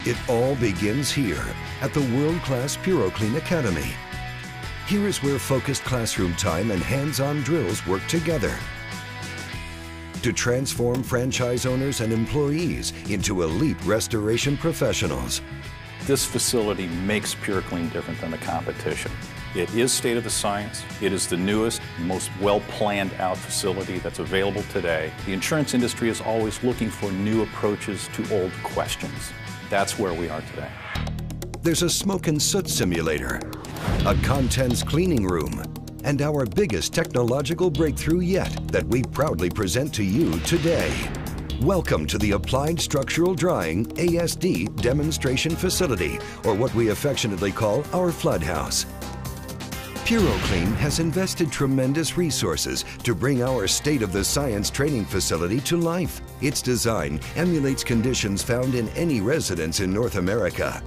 It all begins here at the world-class PuroClean Academy. Here is where focused classroom time and hands-on drills work together to transform franchise owners and employees into elite restoration professionals. This facility makes PuroClean different than the competition. It is state of the science. It is the newest, most well-planned out facility that's available today. The insurance industry is always looking for new approaches to old questions. That's where we are today. There's a smoke and soot simulator, a contents cleaning room, and our biggest technological breakthrough yet that we proudly present to you today. Welcome to the Applied Structural Drying ASD Demonstration Facility, or what we affectionately call our Flood House. PuroClean has invested tremendous resources to bring our state-of-the-science training facility to life. Its design emulates conditions found in any residence in North America.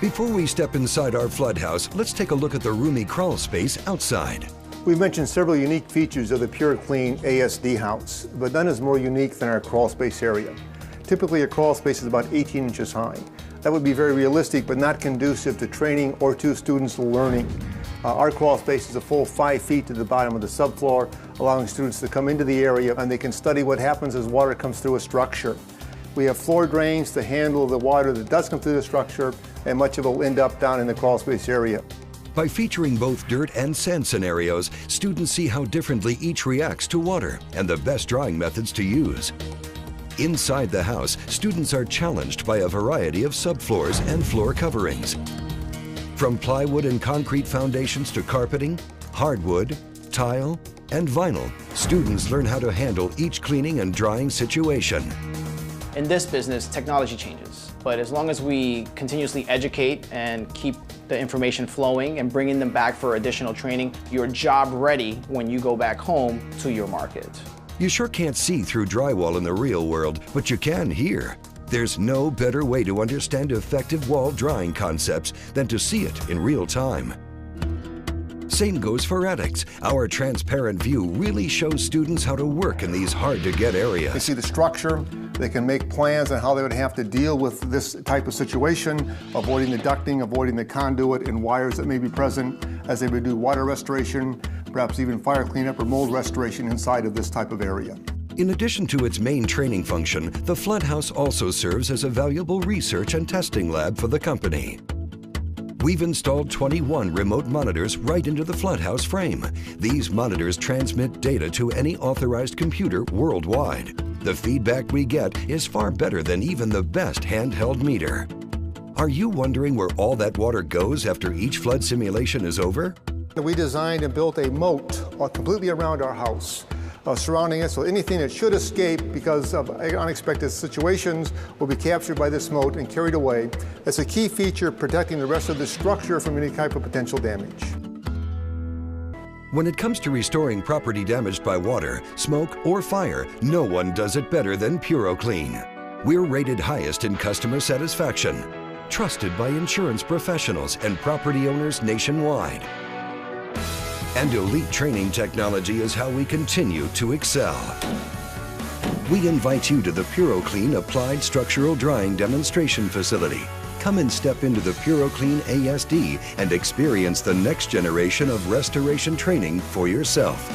Before we step inside our flood house, let's take a look at the roomy crawl space outside. We've mentioned several unique features of the PuroClean ASD house, but none is more unique than our crawl space area. Typically, a crawl space is about 18 inches high. That would be very realistic, but not conducive to training or to students' learning. Our crawl space is a full 5 feet to the bottom of the subfloor, allowing students to come into the area and they can study what happens as water comes through a structure. We have floor drains to handle the water that does come through the structure, and much of it will end up down in the crawl space area. By featuring both dirt and sand scenarios, students see how differently each reacts to water and the best drying methods to use. Inside the house, students are challenged by a variety of subfloors and floor coverings. From plywood and concrete foundations to carpeting, hardwood, tile, and vinyl, students learn how to handle each cleaning and drying situation. In this business, technology changes, but as long as we continuously educate and keep the information flowing and bringing them back for additional training, you're job ready when you go back home to your market. You sure can't see through drywall in the real world, but you can here. There's no better way to understand effective wall drying concepts than to see it in real time. Same goes for attics. Our transparent view really shows students how to work in these hard-to-get areas. They see the structure, they can make plans on how they would have to deal with this type of situation, avoiding the ducting, avoiding the conduit and wires that may be present as they would do water restoration, perhaps even fire cleanup or mold restoration inside of this type of area. In addition to its main training function, the Flood House also serves as a valuable research and testing lab for the company. We've installed 21 remote monitors right into the Flood House frame. These monitors transmit data to any authorized computer worldwide. The feedback we get is far better than even the best handheld meter. Are you wondering where all that water goes after each flood simulation is over? We designed and built a moat completely around our house, surrounding it, so anything that should escape because of unexpected situations will be captured by this moat and carried away. That's a key feature protecting the rest of the structure from any type of potential damage. When it comes to restoring property damaged by water, smoke, or fire, no one does it better than PuroClean. We're rated highest in customer satisfaction, trusted by insurance professionals and property owners nationwide. And elite training technology is how we continue to excel. We invite you to the PuroClean Applied Structural Drying Demonstration Facility. Come and step into the PuroClean ASD and experience the next generation of restoration training for yourself.